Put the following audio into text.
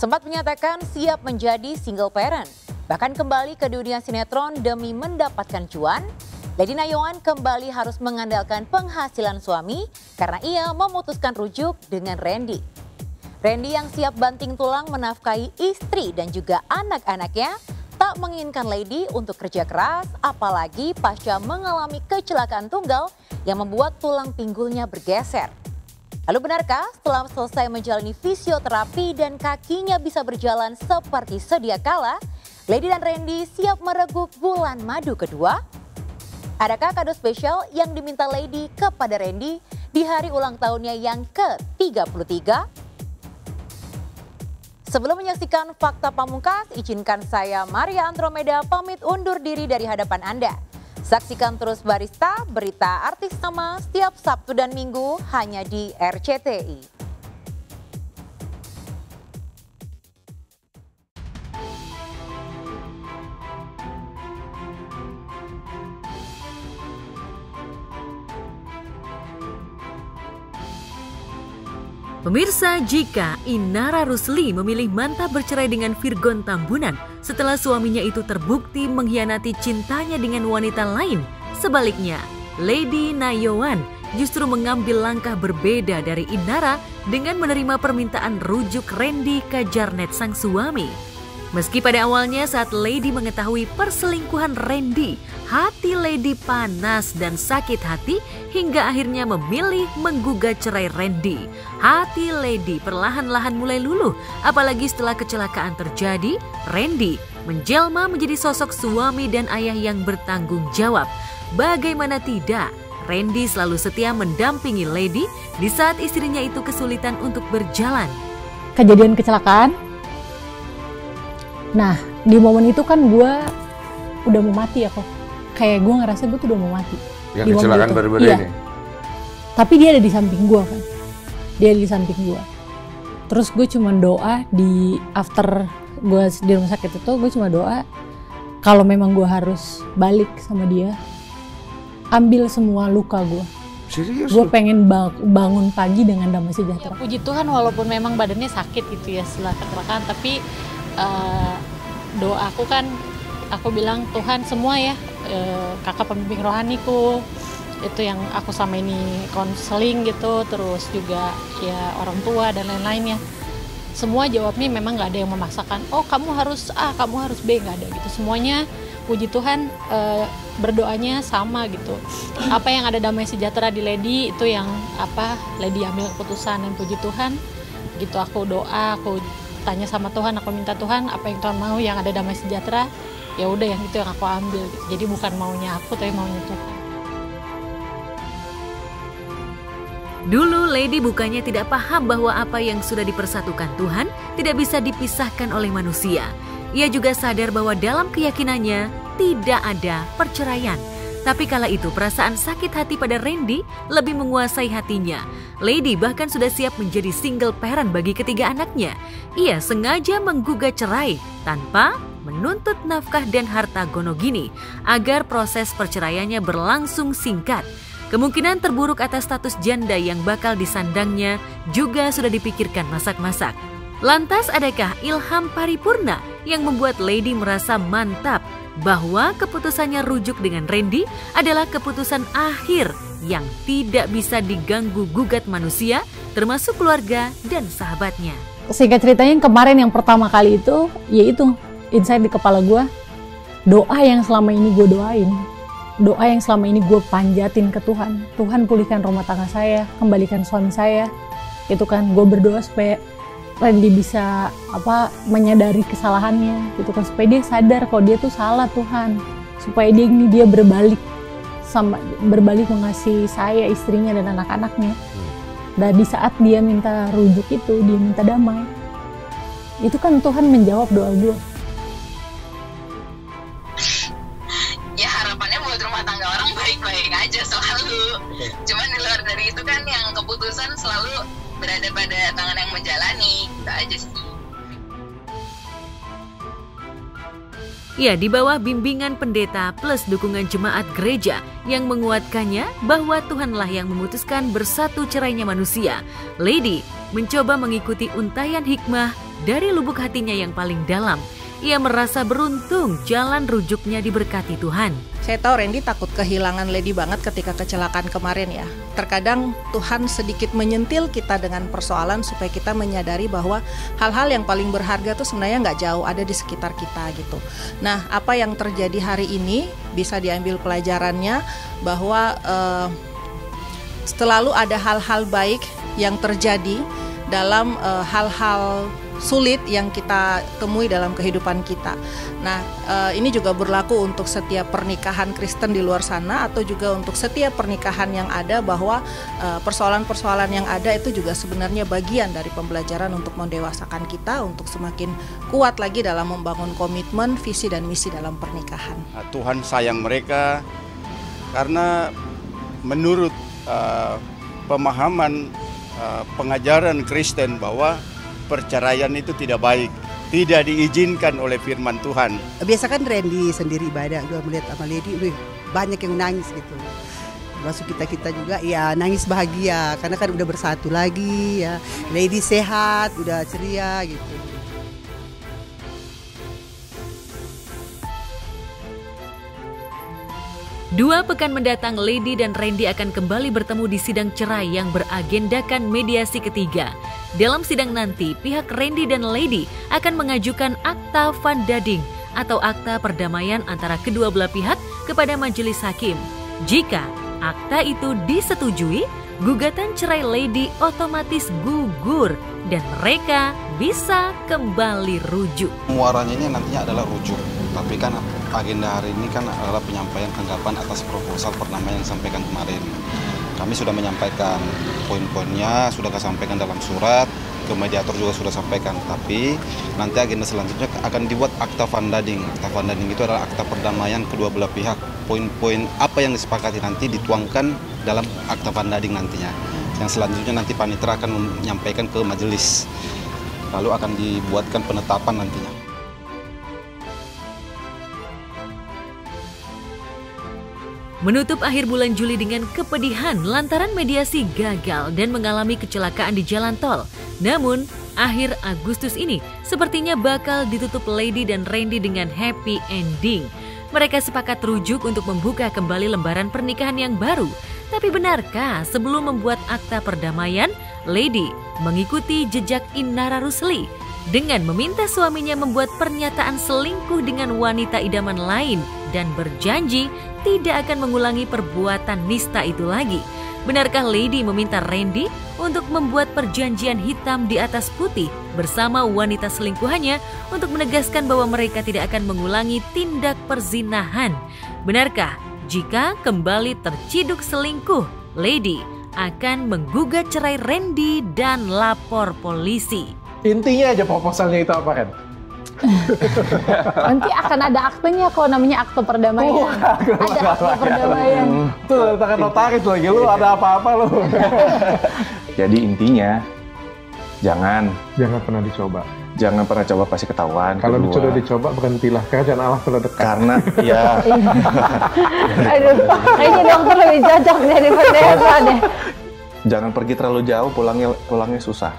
sempat menyatakan siap menjadi single parent. Bahkan kembali ke dunia sinetron demi mendapatkan cuan, Lady Nayoan kembali harus mengandalkan penghasilan suami karena ia memutuskan rujuk dengan Randy. Randy yang siap banting tulang menafkahi istri dan juga anak-anaknya tak menginginkan Lady untuk kerja keras, apalagi pasca mengalami kecelakaan tunggal yang membuat tulang pinggulnya bergeser. Lalu benarkah setelah selesai menjalani fisioterapi dan kakinya bisa berjalan seperti sedia kala, Lady dan Randy siap mereguk bulan madu kedua? Adakah kado spesial yang diminta Lady kepada Randy di hari ulang tahunnya yang ke-33? Sebelum menyaksikan Fakta Pamungkas, izinkan saya Maria Andromeda pamit undur diri dari hadapan Anda. Saksikan terus Barista, berita artis nama setiap Sabtu dan Minggu hanya di RCTI. Pemirsa, jika Inara Rusli memilih mantap bercerai dengan Virgon Tambunan setelah suaminya itu terbukti mengkhianati cintanya dengan wanita lain, sebaliknya Lady Nayoan justru mengambil langkah berbeda dari Inara dengan menerima permintaan rujuk Randy Kajarnet sang suami. Meski pada awalnya saat Lady mengetahui perselingkuhan Randy, hati Lady panas dan sakit hati hingga akhirnya memilih menggugat cerai Randy. Hati Lady perlahan-lahan mulai luluh, apalagi setelah kecelakaan terjadi, Randy menjelma menjadi sosok suami dan ayah yang bertanggung jawab. Bagaimana tidak, Randy selalu setia mendampingi Lady di saat istrinya itu kesulitan untuk berjalan. Kejadian kecelakaan. Nah, di momen itu kan gue udah mau mati ya kok. Kayak gue ngerasa gue tuh udah mau mati. Yang kecelakaan baru-baru ini? Tapi dia ada di samping gue kan. Dia ada di samping gue. Terus gue cuma doa di after gue di rumah sakit itu, gue cuma doa kalau memang gue harus balik sama dia, ambil semua luka gue. Serius? Gue pengen bangun pagi dengan damai sejahtera. Ya, puji Tuhan walaupun memang badannya sakit gitu ya setelah kecelakaan, tapi doaku kan aku bilang Tuhan semua ya, kakak pembimbing rohaniku itu yang aku sama ini konseling gitu, terus juga ya orang tua dan lain-lainnya, semua jawabnya memang nggak ada yang memaksakan oh kamu harus A, kamu harus B, nggak ada gitu. Semuanya puji Tuhan berdoanya sama gitu. Apa yang ada damai sejahtera di Lady itu yang Lady ambil keputusan, dan puji Tuhan gitu. Aku doa, aku tanya sama Tuhan, aku minta Tuhan apa yang Tuhan mau, yang ada damai sejahtera, ya udah yang itu yang aku ambil gitu. Jadi bukan maunya aku tapi maunya Tuhan. Dulu Lady bukannya tidak paham bahwa apa yang sudah dipersatukan Tuhan tidak bisa dipisahkan oleh manusia. Ia juga sadar bahwa dalam keyakinannya tidak ada perceraian. Tapi kala itu perasaan sakit hati pada Randy lebih menguasai hatinya. Lady bahkan sudah siap menjadi single parent bagi ketiga anaknya. Ia sengaja menggugat cerai tanpa menuntut nafkah dan harta gonogini agar proses perceraiannya berlangsung singkat. Kemungkinan terburuk atas status janda yang bakal disandangnya juga sudah dipikirkan masak-masak. Lantas adakah ilham paripurna yang membuat Lady merasa mantap bahwa keputusannya rujuk dengan Randy adalah keputusan akhir yang tidak bisa diganggu gugat manusia, termasuk keluarga dan sahabatnya. Singkat ceritanya yang kemarin yang pertama kali itu, yaitu insight di kepala gue, doa yang selama ini gue doain, doa yang selama ini gue panjatin ke Tuhan. Tuhan pulihkan rumah tangga saya, kembalikan suami saya. Itu kan gue berdoa supaya Randy bisa menyadari kesalahannya, gitu kan, supaya dia sadar kalau dia tuh salah Tuhan, supaya dia berbalik mengasihi saya, istrinya dan anak-anaknya. Dan di saat dia minta rujuk itu, dia minta damai, itu kan Tuhan menjawab doa gue. Ya harapannya buat rumah tangga orang baik-baik aja selalu. Cuman di luar dari itu kan yang keputusan selalu berada pada tangan yang menjalani, gitu aja sih. Ya, di bawah bimbingan pendeta plus dukungan jemaat gereja yang menguatkannya bahwa Tuhanlah yang memutuskan bersatu cerainya manusia, Lady mencoba mengikuti untayan hikmah dari lubuk hatinya yang paling dalam. Ia merasa beruntung jalan rujuknya diberkati Tuhan. Saya tahu Randy takut kehilangan Lady banget ketika kecelakaan kemarin ya. Terkadang Tuhan sedikit menyentil kita dengan persoalan supaya kita menyadari bahwa hal-hal yang paling berharga itu sebenarnya nggak jauh ada di sekitar kita gitu. Nah, apa yang terjadi hari ini bisa diambil pelajarannya bahwa selalu ada hal-hal baik yang terjadi dalam hal-hal sulit yang kita temui dalam kehidupan kita. Nah, ini juga berlaku untuk setiap pernikahan Kristen di luar sana atau juga untuk setiap pernikahan yang ada, bahwa persoalan-persoalan yang ada itu juga sebenarnya bagian dari pembelajaran untuk mendewasakan kita untuk semakin kuat lagi dalam membangun komitmen, visi dan misi dalam pernikahan. Tuhan sayang mereka karena menurut pemahaman pengajaran Kristen bahwa perceraian itu tidak baik, tidak diizinkan oleh firman Tuhan. Biasa kan Randy sendiri ibadah, gue melihat sama Lady, banyak yang nangis gitu. Masuk kita juga ya nangis bahagia karena kan udah bersatu lagi ya. Lady sehat, udah ceria gitu. Dua pekan mendatang, Lady dan Randy akan kembali bertemu di sidang cerai yang beragendakan mediasi ketiga. Dalam sidang nanti, pihak Randy dan Lady akan mengajukan akta van dading atau akta perdamaian antara kedua belah pihak kepada majelis hakim. Jika akta itu disetujui, gugatan cerai Lady otomatis gugur dan mereka bisa kembali rujuk. Muaranya ini nantinya adalah rujuk, tapi kan agenda hari ini kan adalah penyampaian tanggapan atas proposal perdamaian yang disampaikan kemarin. Kami sudah menyampaikan poin-poinnya, sudah disampaikan dalam surat, ke mediator juga sudah sampaikan, tapi nanti agenda selanjutnya akan dibuat akta van dading. Akta van dading itu adalah akta perdamaian kedua belah pihak. Poin-poin apa yang disepakati nanti dituangkan dalam akta van dading nantinya. Yang selanjutnya nanti panitera akan menyampaikan ke majelis. Lalu akan dibuatkan penetapan nantinya. Menutup akhir bulan Juli dengan kepedihan lantaran mediasi gagal dan mengalami kecelakaan di jalan tol. Namun, akhir Agustus ini sepertinya bakal ditutup Lady dan Randy dengan happy ending. Mereka sepakat rujuk untuk membuka kembali lembaran pernikahan yang baru. Tapi benarkah sebelum membuat akta perdamaian, Lady mengikuti jejak Inara Rusli dengan meminta suaminya membuat pernyataan selingkuh dengan wanita idaman lain dan berjanji tidak akan mengulangi perbuatan nista itu lagi? Benarkah Lady meminta Randy untuk membuat perjanjian hitam di atas putih bersama wanita selingkuhannya untuk menegaskan bahwa mereka tidak akan mengulangi tindak perzinahan? Benarkah jika kembali terciduk selingkuh, Lady akan menggugat cerai Randy dan lapor polisi? Intinya aja proposalnya itu apa kan? Nanti akan ada aktenya kok, namanya akte perdamaian. Ada akte perdamaian. Tuh, tangan notaris lagi, lu ada apa-apa lu. Jadi intinya, jangan pernah dicoba. Jangan pernah coba pasti ketahuan. Kalau dicoba berhentilah, karena Allah sudah dekat. Karena ya. Aduh, kayaknya dokter lebih cocok daripada Eva deh. Jangan pergi terlalu jauh, pulangnya susah.